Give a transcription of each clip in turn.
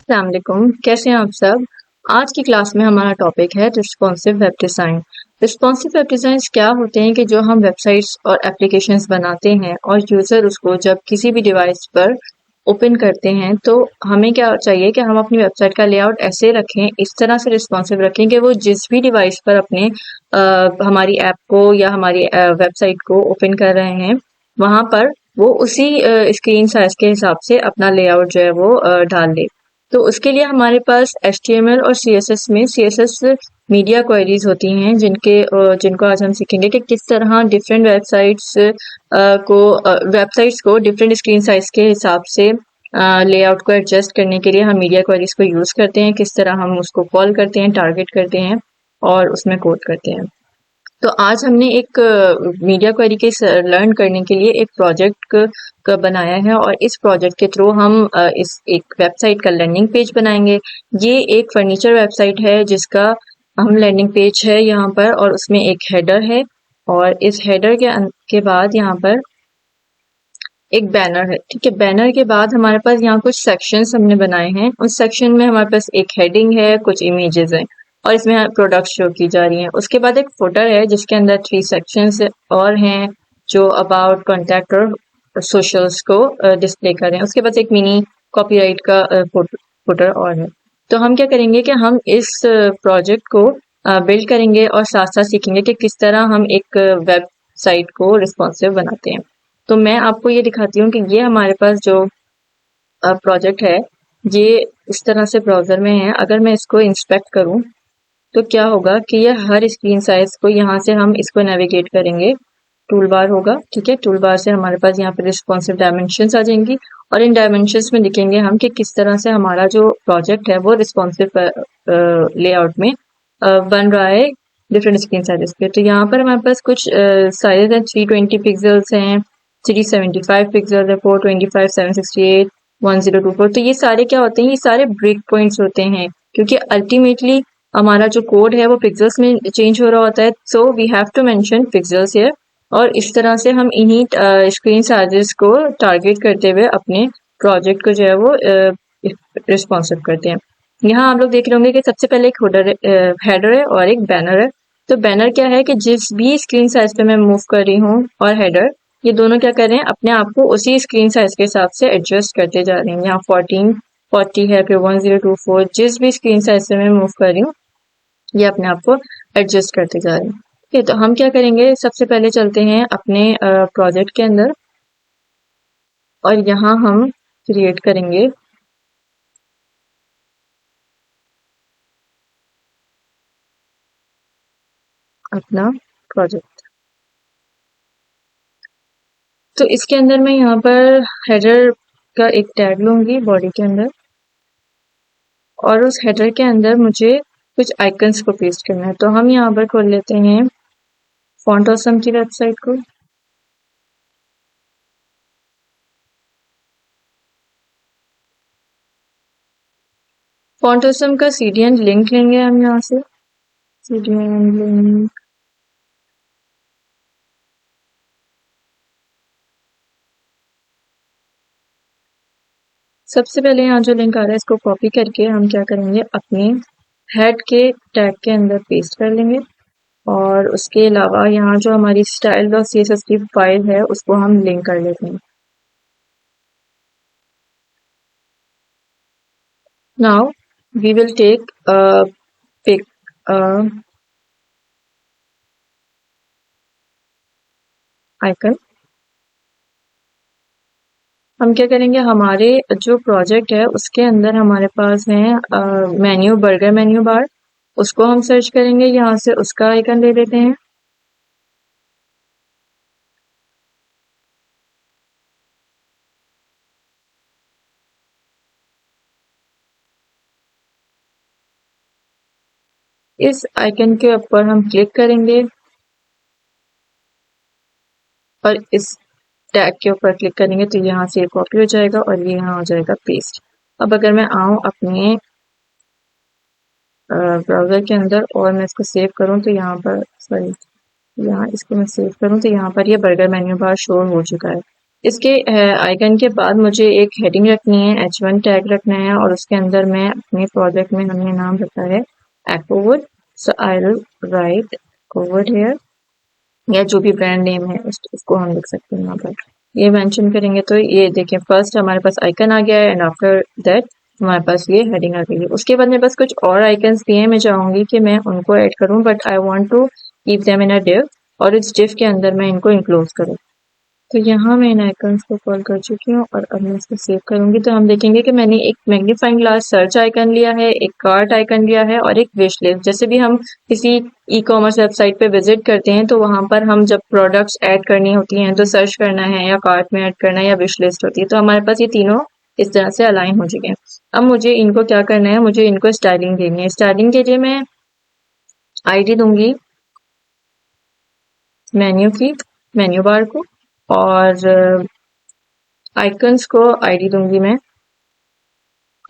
अस्सलाम वालेकुम, कैसे हैं आप सब? आज की क्लास में हमारा टॉपिक है responsive web design. Responsive web designs क्या होते हैं कि जो हम वेबसाइट्स और एप्लीकेशंस बनाते हैं और यूज़र उसको जब किसी भी डिवाइस पर ओपन करते हैं तो हमें क्या चाहिए कि हम अपनी वेबसाइट का लेआउट ऐसे रखें, इस तरह से रिस्पॉन्सिव रखें कि वो जिस भी डिवाइस पर अपने हमारी ऐप को या हमारी वेबसाइट को ओपन कर रहे हैं, वहाँ पर वो उसी स्क्रीन साइज़ के हिसाब से अपना लेआउट जो है वो डाल दे। तो उसके लिए हमारे पास HTML और CSS में CSS मीडिया क्वेरीज होती हैं जिनको आज हम सीखेंगे कि किस तरह डिफरेंट वेबसाइट्स को डिफरेंट स्क्रीन साइज के हिसाब से लेआउट को एडजस्ट करने के लिए हम मीडिया क्वेरीज को यूज़ करते हैं, किस तरह हम उसको कॉल करते हैं, टारगेट करते हैं और उसमें कोड करते हैं। तो आज हमने एक मीडिया क्वेरी के लर्न करने के लिए एक प्रोजेक्ट का बनाया है और इस प्रोजेक्ट के थ्रू हम इस एक वेबसाइट का लैंडिंग पेज बनाएंगे। ये एक फर्नीचर वेबसाइट है जिसका हम लैंडिंग पेज है यहाँ पर और उसमें एक हेडर है और इस हेडर के बाद यहाँ पर एक बैनर है। ठीक है, बैनर के बाद हमारे पास यहाँ कुछ सेक्शंस हमने बनाए हैं। उस सेक्शन में हमारे पास एक हेडिंग है, कुछ इमेजेस हैं और इसमें प्रोडक्ट्स शो की जा रही हैं। उसके बाद एक फुटर है जिसके अंदर 3 सेक्शंस और हैं जो अबाउट, कॉन्टैक्ट और सोशल्स को डिस्प्ले कर रहे हैं। उसके बाद एक मिनी कॉपीराइट का फुटर और है। तो हम क्या करेंगे कि हम इस प्रोजेक्ट को बिल्ड करेंगे और साथ साथ सीखेंगे कि किस तरह हम एक वेबसाइट को रिस्पॉन्सिव बनाते हैं। तो मैं आपको ये दिखाती हूँ कि ये हमारे पास जो प्रोजेक्ट है ये इस तरह से ब्राउज़र में है। अगर मैं इसको इंस्पेक्ट करूँ तो क्या होगा कि ये हर स्क्रीन साइज़ को यहाँ से हम इसको नेविगेट करेंगे। टूल बार होगा, ठीक है, टूल बार से हमारे पास यहाँ पे रिस्पॉन्सिव डायमेंशंस आ जाएंगी और इन डायमेंशंस में दिखेंगे हम कि किस तरह से हमारा जो प्रोजेक्ट है वो रिस्पॉन्सिव लेआउट में बन रहा है डिफरेंट स्क्रीन साइजेस पे। तो यहाँ पर हमारे पास कुछ साइज है, 320 पिक्सल्स हैं, 375 पिक्सल है, 425, 768, 1024। तो ये सारे क्या होते हैं, ये सारे ब्रेक पॉइंट्स होते हैं क्योंकि अल्टीमेटली हमारा जो कोड है वो पिक्सल्स में चेंज हो रहा होता है। So we have to mention pixels here और इस तरह से हम इन्हीं स्क्रीन साइजेस को टारगेट करते हुए अपने प्रोजेक्ट को जो है वो रिस्पॉन्सिव करते हैं। यहाँ आप लोग देख रहे होंगे कि सबसे पहले एक हेडर है और एक बैनर है। तो बैनर क्या है कि जिस भी स्क्रीन साइज पे मैं मूव कर रही हूँ और हेडर, ये दोनों क्या कर रहे हैं, अपने आप को उसी स्क्रीन साइज के हिसाब से एडजस्ट करते जा रहे हैं। यहाँ 1440 है, फिर 1024, जिस भी स्क्रीन साइज से मैं मूव कर रही हूँ ये अपने आप को एडजस्ट करते जा रहे हैं। ठीक है, तो हम क्या करेंगे, सबसे पहले चलते हैं अपने प्रोजेक्ट के अंदर और यहाँ हम क्रिएट करेंगे अपना प्रोजेक्ट। तो इसके अंदर मैं यहाँ पर हेडर का एक टैग लूंगी बॉडी के अंदर और उस हेडर के अंदर मुझे कुछ आइकन्स को पेस्ट करना है। तो हम यहाँ पर खोल लेते हैं फॉन्ट ऑसम की वेबसाइट को। फॉन्ट ऑसम का CDN लिंक लेंगे हम यहाँ से, CDN लिंक। सबसे पहले यहाँ जो लिंक आ रहा है इसको कॉपी करके हम क्या करेंगे, अपने हेड के टैग के अंदर पेस्ट कर लेंगे और उसके अलावा यहाँ जो हमारी style.css की फाइल है उसको हम लिंक कर लेते हैं। Now we will take a pic icon। हम क्या करेंगे, हमारे जो प्रोजेक्ट है उसके अंदर हमारे पास है मेन्यू, बर्गर मेन्यू बार, उसको हम सर्च करेंगे, यहाँ से उसका आइकन ले लेते हैं। इस आइकन के ऊपर हम क्लिक करेंगे और इस टैग के ऊपर क्लिक करेंगे तो यहाँ से ये कॉपी हो जाएगा और ये यहाँ हो जाएगा पेस्ट। अब अगर मैं आऊँ अपने ब्राउज़र के अंदर और मैं इसको सेव करूँ तो यहाँ पर, सॉरी, यहाँ इसको मैं सेव करूँ तो यहाँ पर ये बर्गर मेन्यू बार शो हो चुका है। इसके आइकन के बाद मुझे एक हेडिंग रखनी है, H1 टैग रखना है और उसके अंदर मैं अपने प्रोजेक्ट में हमने नाम रखा है एक्वोवुड, सो आई विल राइट एक्वोवुड हियर, या जो भी ब्रांड नेम है उसको हम लिख सकते हैं यहाँ पर। ये मेंशन करेंगे तो ये देखिए फर्स्ट हमारे पास आइकन आ गया है एंड आफ्टर दैट हमारे पास ये हेडिंग आ गई है। उसके बाद मेरे पास कुछ और आइकन्स भी हैं, मैं चाहूंगी कि मैं उनको ऐड करूं, but I want to keep them in a div, और इस डिव के अंदर मैं इनको इंक्लोज करूं। तो यहाँ मैं इन आइकन्स को कॉल कर चुकी हूँ और अब मैं इसको सेव करूंगी। तो हम देखेंगे कि मैंने एक मैग्नीफाइंग ग्लास सर्च आइकन लिया है, एक कार्ट आइकन लिया है और एक विश लिस्ट। जैसे भी हम किसी ई कॉमर्स वेबसाइट पे विजिट करते हैं तो वहां पर हम जब प्रोडक्ट्स ऐड करनी होती हैं तो सर्च करना है या कार्ट में ऐड करना है या विश लिस्ट होती है, तो हमारे पास ये तीनों इस तरह से अलाइन हो चुके हैं। अब मुझे इनको क्या करना है, मुझे इनको स्टाइलिंग देनी है। स्टाइलिंग के लिए मैं आईडी दूंगी मेन्यू की, मेन्यू बार को, और आइकन्स को आईडी दूंगी मैं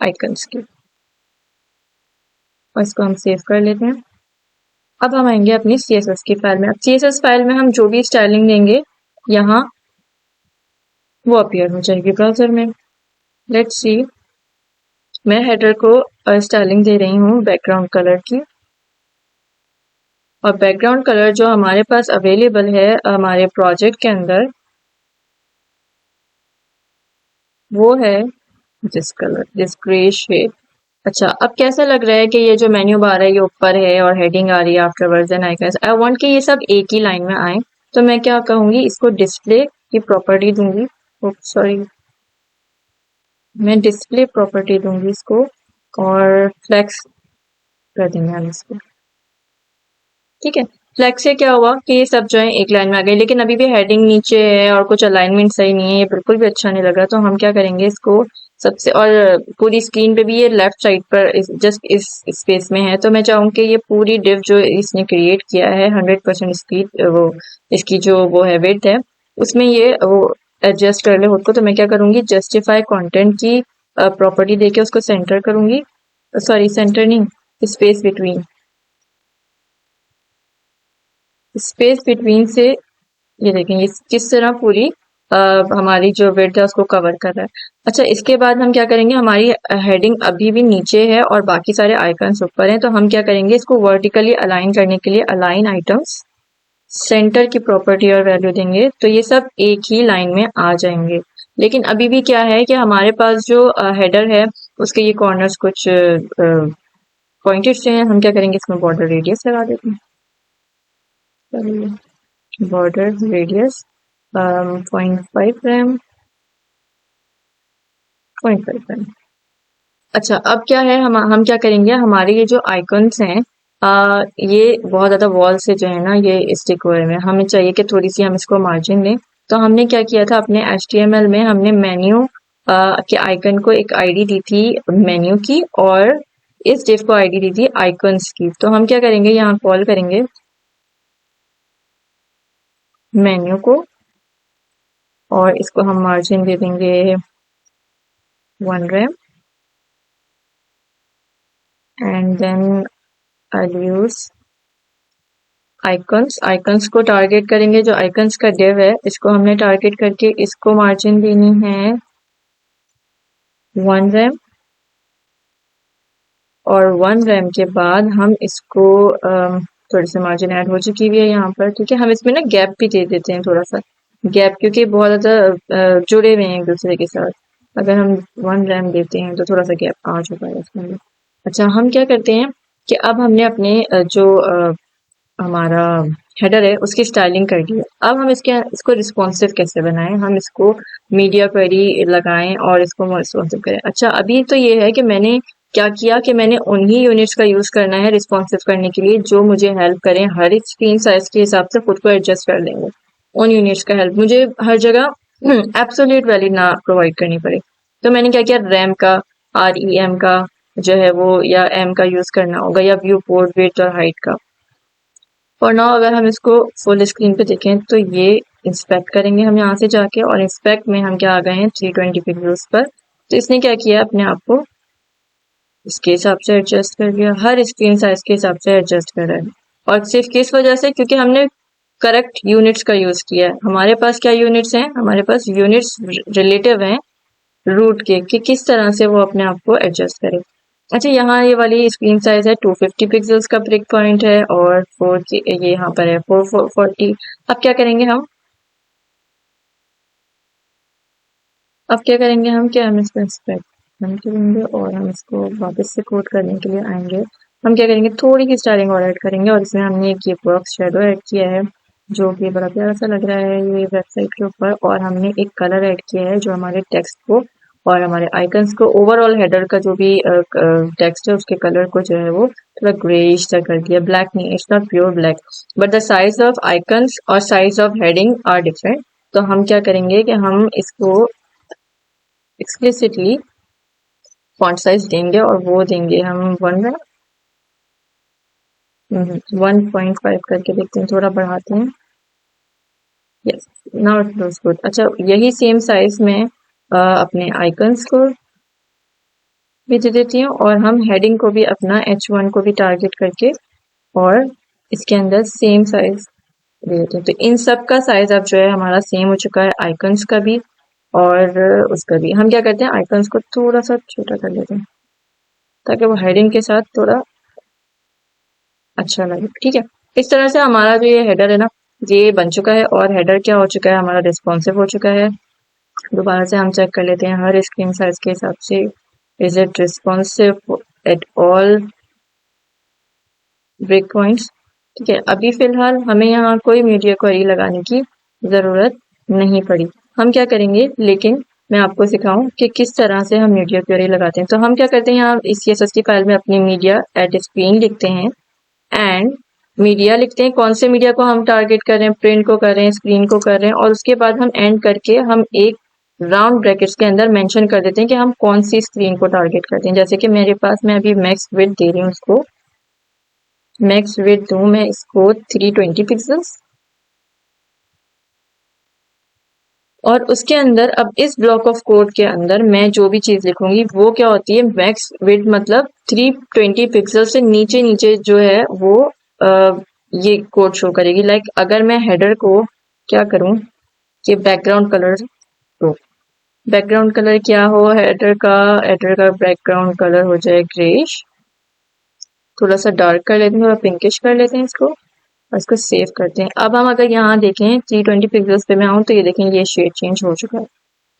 आइकन्स की, और इसको हम सेव कर लेते हैं। अब हम आएंगे अपनी CSS की फाइल में। अब CSS फाइल में हम जो भी स्टाइलिंग देंगे यहाँ वो अपीयर हो जाएगी ब्राउजर में। लेट्स सी, मैं हेडर को स्टाइलिंग दे रही हूँ बैकग्राउंड कलर की, और बैकग्राउंड कलर जो हमारे पास अवेलेबल है हमारे प्रोजेक्ट के अंदर वो है this colour, this grey shade. अच्छा, अब कैसा लग रहा है कि ये जो मेन्यू बार है ये ऊपर है और हेडिंग आ रही है after version icons. I want कि ये सब एक ही लाइन में आए, तो मैं क्या कहूंगी, इसको डिस्प्ले की प्रॉपर्टी दूंगी। सॉरी, मैं डिस्प्ले प्रॉपर्टी दूंगी इसको, और फ्लेक्स कर देंगे हम इसको। ठीक है, फ्लेक्स से क्या हुआ कि ये सब जो है एक लाइन में आ गए, लेकिन अभी भी हेडिंग नीचे है और कुछ अलाइनमेंट सही नहीं है, ये बिल्कुल भी अच्छा नहीं लग रहा। तो हम क्या करेंगे इसको सबसे, और पूरी स्क्रीन पे भी ये लेफ्ट साइड पर जस्ट इस स्पेस में है, तो मैं चाहूँ कि ये पूरी डिव जो इसने क्रिएट किया है 100% स्पीड, वो इसकी जो वो है विड्थ है उसमें ये वो एडजस्ट कर ले खुद को। तो मैं क्या करूंगी, जस्टिफाई कंटेंट की प्रॉपर्टी देके उसको सेंटर करूंगी, सॉरी सेंटर नहीं, स्पेस बिटवीन, स्पेस बिटवीन से ये देखेंगे किस तरह पूरी हमारी जो विड्थ है उसको कवर कर रहा है। अच्छा, इसके बाद हम क्या करेंगे, हमारी हेडिंग अभी भी नीचे है और बाकी सारे आइकन्स ऊपर हैं, तो हम क्या करेंगे, इसको वर्टिकली अलाइन करने के लिए अलाइन आइटम्स सेंटर की प्रॉपर्टी और वैल्यू देंगे, तो ये सब एक ही लाइन में आ जाएंगे। लेकिन अभी भी क्या है कि हमारे पास जो हेडर है उसके ये कॉर्नर्स कुछ पॉइंटेड से हैं। हम क्या करेंगे, इसमें बॉर्डर रेडियस लगा देते हैं। Border radius 0.5 RAM, 0.5 RAM. अच्छा, अब क्या है, हम क्या करेंगे, हमारे ये जो आइकन्स हैं ये बहुत ज्यादा वॉल से जो है ना ये स्टिक हुए हैं, हमें चाहिए कि थोड़ी सी हम इसको मार्जिन दें। तो हमने क्या किया था, अपने HTML में हमने मेन्यू के आइकन को एक आईडी दी थी मेन्यू की, और इस डिव को आईडी दी थी आइकन्स की। तो हम क्या करेंगे, यहाँ कॉल करेंगे मेन्यू को, और इसको हम मार्जिन दे देंगे 1 rem, and then I'll use icons. Icons को टारगेट करेंगे, जो आइकन्स का डिव है इसको हमने टारगेट करके इसको मार्जिन देनी है 1 रैम, और 1 रैम के बाद हम इसको थोड़ी सी मार्जिन ऐड हो चुकी हुई है यहाँ पर। ठीक है, हम इसमें ना गैप भी दे देते हैं, थोड़ा सा गैप, क्योंकि बहुत ज्यादा जुड़े हुए हैं एक दूसरे के साथ। अगर हम 1 रैम देते हैं तो थोड़ा सा गैप आ चुका है इसमें। अच्छा, हम क्या करते हैं कि अब हमने अपने जो हमारा हेडर है उसकी स्टाइलिंग कर दी है। अब हम इसको रिस्पॉन्सिव कैसे बनाएं, हम इसको मीडिया क्वेरी लगाएं और इसको रिस्पॉन्सिव करें। अच्छा, अभी तो ये है कि मैंने क्या किया कि मैंने उन्हीं यूनिट्स का यूज करना है रिस्पॉन्सिव करने के लिए जो मुझे हेल्प करें, हर एक स्क्रीन साइज के हिसाब से खुद को एडजस्ट कर लेंगे। उन यूनिट्स का हेल्प, मुझे हर जगह एब्सोल्यूट वैल्यू ना प्रोवाइड करनी पड़े। तो मैंने क्या किया, रैम का, REM का जो है वो, या M का यूज करना होगा, या व्यू पोर्ट विड्थ और हाइट का। फॉर नाउ अगर हम इसको फुल स्क्रीन पे देखें तो ये इंस्पेक्ट करेंगे हम यहाँ से जाके, और इंस्पेक्ट में हम क्या आ गए हैं 320 पिक्सल्स पर। तो इसने क्या किया, अपने आप को इसके हिसाब से एडजस्ट कर लिया, हर स्क्रीन साइज के हिसाब से एडजस्ट कर रहा है। और सिर्फ किस वजह से, क्योंकि हमने करेक्ट यूनिट्स का यूज किया है। हमारे पास क्या यूनिट्स हैं, हमारे पास यूनिट्स रिलेटिव हैं रूट के, कि किस तरह से वो अपने आप को एडजस्ट करे। अच्छा, यहाँ ये वाली स्क्रीन साइज है 250 पिक्सल्स का ब्रेक पॉइंट है, और ये यहाँ पर है 440। अब क्या करेंगे हम, अब क्या करेंगे हम, क्या हम इसको एक्सपेक्ट हम करेंगे और हम इसको वापस से कोड करने के लिए आएंगे। हम क्या करेंगे, थोड़ी सी स्टाइलिंग और ऐड करेंगे, और इसमें हमने एक ये बॉक्स शेडो ऐड किया है जो कि बड़ा प्यारा सा लग रहा है ये वेबसाइट के ऊपर, और हमने एक कलर ऐड किया है जो हमारे टेक्स्ट को और हमारे आइकन्स को, ओवरऑल हेडर का जो भी टेक्स्ट है उसके कलर को जो है वो थोड़ा ग्रेइश सा कर दिया। ब्लैक नहीं, it's not pure black, but the size of icons और size of heading are different. तो हम क्या करेंगे कि हम इसको एक्सप्लिसिटली फॉन्ट साइज देंगे, और वो देंगे हम 1.5 करके देखते हैं, थोड़ा बढ़ाते हैं। Yes, now it looks good. अच्छा, यही सेम साइज में अपने आइकन्स को भी दे देती हूँ, और हम हेडिंग को भी अपना H1 को भी टारगेट करके और इसके अंदर सेम साइज दे देते हैं। तो इन सब का साइज अब जो है हमारा सेम हो चुका है, आइकन्स का भी और उसका भी। हम क्या करते हैं, आइकन्स को थोड़ा सा छोटा कर लेते हैं ताकि वो हेडिंग के साथ थोड़ा अच्छा लगे। ठीक है, इस तरह से हमारा जो ये हेडर है ना, ये बन चुका है, और हेडर क्या हो चुका है, हमारा रिस्पॉन्सिव हो चुका है। दोबारा से हम चेक कर लेते हैं हर स्क्रीन साइज के हिसाब से, is it responsive at all break points. ठीक है, अभी फिलहाल हमें यहाँ कोई मीडिया क्वेरी लगाने की जरूरत नहीं पड़ी। हम क्या करेंगे, लेकिन मैं आपको सिखाऊं कि किस तरह से हम मीडिया क्वेरी लगाते हैं। तो हम क्या करते हैं, यहाँ इस CSS की फाइल में अपनी मीडिया एट स्क्रीन लिखते हैं, एंड मीडिया लिखते हैं, कौन से मीडिया को हम टारगेट कर रहे हैं, प्रिंट को कर रहे हैं, स्क्रीन को कर रहे हैं, और उसके बाद हम एंड करके हम एक राउंड ब्रैकेट्स के अंदर मेंशन कर देते हैं कि हम कौन सी स्क्रीन को टारगेट करते हैं। जैसे कि मेरे पास, मैं अभी मैक्स विड्थ दे रही हूँ उसको, मैक्स विड्थ दूं मैं इसको 320 पिक्सल्स, और उसके अंदर अब इस ब्लॉक ऑफ कोड के अंदर मैं जो भी चीज लिखूंगी वो क्या होती है, मैक्स विड्थ मतलब 320 पिक्सल से नीचे नीचे जो है वो ये कोड शो करेगी। लाइक अगर मैं हेडर को क्या करूं कि बैकग्राउंड कलर, तो बैकग्राउंड कलर क्या हो हेडर का बैकग्राउंड कलर हो जाए ग्रेइश, थोड़ा सा डार्क कर लेते हैं, थोड़ा पिंकिश कर लेते हैं इसको, और इसको सेव करते हैं। अब हम अगर यहाँ देखें 320 पिक्सल्स पे मैं आऊँ तो ये देखें ये शेड चेंज हो चुका है।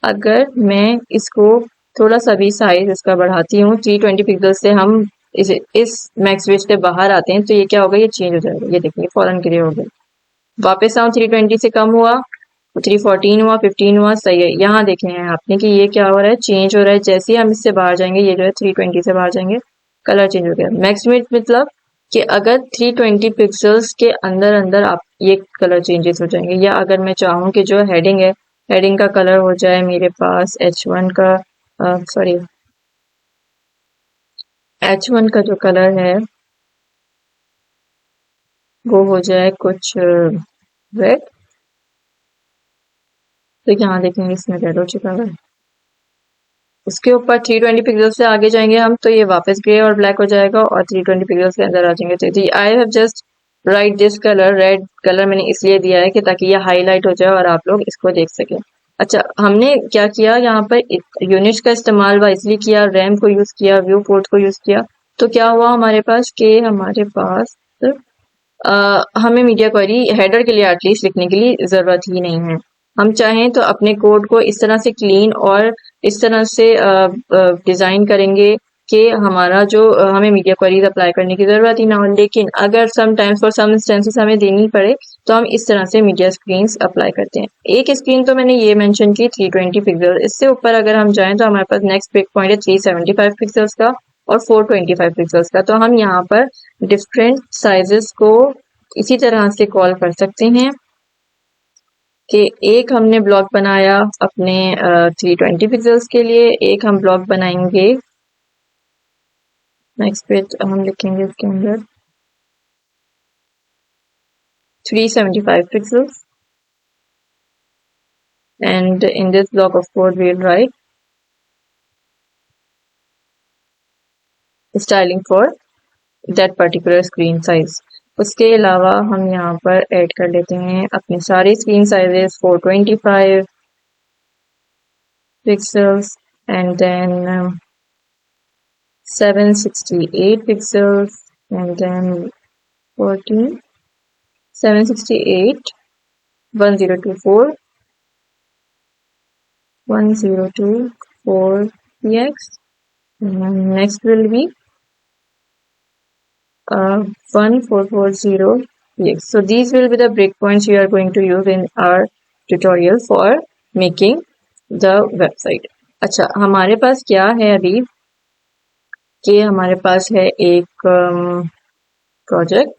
अगर मैं इसको थोड़ा सा भी साइज इसका बढ़ाती हूँ 320 पिक्सल्स से, हम इस मैक्स विड्थ से बाहर आते हैं तो ये क्या होगा, ये चेंज हो जाएगा। ये देखिए फॉरन ग्रे हो गया। वापस आऊँ 320 से कम हुआ, 314 हुआ, 15 हुआ, सही है। यहाँ देखे हैं आपने कि ये क्या हो रहा है, चेंज हो रहा है। जैसे ही हम इससे बाहर जाएंगे ये जो है 320 से बाहर जाएंगे, कलर चेंज हो गया। मैक्स विड्थ मतलब कि अगर 320 पिक्सल्स के अंदर अंदर आप ये कलर चेंजेस हो जाएंगे। या अगर मैं चाहूँ कि जो हेडिंग है, हेडिंग का कलर हो जाए मेरे पास H1 का, सॉरी H1 का जो कलर है वो हो जाए कुछ रेड, तो यहाँ देखेंगे इसमें रेड हो चुका है। उसके ऊपर 320 पिक्सल से आगे जाएंगे हम तो ये वापस ग्रे और ब्लैक हो जाएगा, और 320 पिक्सल के अंदर आ जाएंगे तो I have just right this colour, red colour मैंने इसलिए दिया है कि ताकि ये हाईलाइट हो जाए और आप लोग इसको देख सकें। अच्छा, हमने क्या किया यहाँ पर, यूनिट्स का इस्तेमाल वाइजली किया, रैम को यूज किया, व्यू पोर्ट को यूज किया, तो क्या हुआ हमारे पास कि हमारे पास हमें मीडिया क्वेरी हेडर के लिए एटलीस्ट लिखने के लिए जरूरत ही नहीं है। हम चाहें तो अपने कोड को इस तरह से क्लीन और इस तरह से डिजाइन करेंगे कि हमारा जो हमें मीडिया क्वेरीज अप्लाई करने की जरूरत ही ना हो। लेकिन अगर समटाइम्स फॉर सम इंस्टेंसेस हमें देनी पड़े तो हम इस तरह से मीडिया स्क्रीन्स अप्लाई करते हैं। एक स्क्रीन तो मैंने ये मेंशन की 320 पिक्सल, इससे ऊपर अगर हम जाएं तो हमारे पास नेक्स्ट ब्रेक पॉइंट है 375 पिक्सल्स का और 425 पिक्सल्स का। तो हम यहाँ पर डिफरेंट साइजेस को इसी तरह से कॉल कर सकते हैं कि एक हमने ब्लॉक बनाया अपने 320 पिक्सल्स के लिए, एक हम ब्लॉक बनाएंगे नेक्स्ट पेज हम लिखेंगे इसके अंदर 375 pixels, and in this block of code we'll write styling for that particular screen size. उसके अलावा हम यहाँ पर ऐड कर लेते हैं अपने सारे screen sizes 425 pixels and then 768 pixels and then 14 768 1024 1024 px and next will be 1440 px. So these will be the breakpoints you are going to use in our tutorial for making the website. अच्छा, हमारे पास क्या है अभी कि हमारे पास है एक project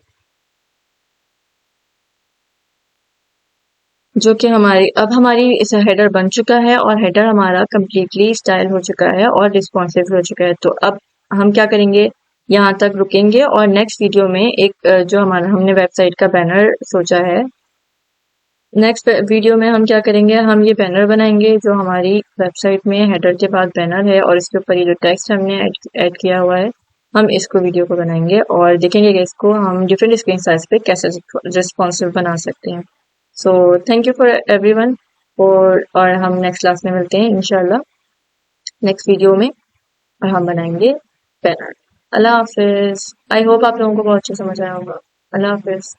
जो कि हमारी इस हेडर बन चुका है और हेडर हमारा कंप्लीटली स्टाइल हो चुका है और रिस्पॉन्सिव हो चुका है। तो अब हम क्या करेंगे, यहाँ तक रुकेंगे और नेक्स्ट वीडियो में एक जो हमारा हमने वेबसाइट का बैनर सोचा है, नेक्स्ट वीडियो में हम क्या करेंगे, हम ये बैनर बनाएंगे जो हमारी वेबसाइट में हेडर के बाद बैनर है और इसके ऊपर ये जो टेक्स्ट हमने ऐड किया हुआ है, हम इसको वीडियो को बनाएंगे और देखेंगे कि इसको हम डिफरेंट स्क्रीन साइज पे कैसे रिस्पॉन्सिव बना सकते हैं। So thank you for everyone और हम नेक्स्ट क्लास में मिलते हैं इंशाल्लाह नेक्स्ट वीडियो में और हम बनाएंगे banner. Allah Hafiz. I hope आप लोगों को बहुत अच्छा समझ आया होगा। अल्लाह हाफिज।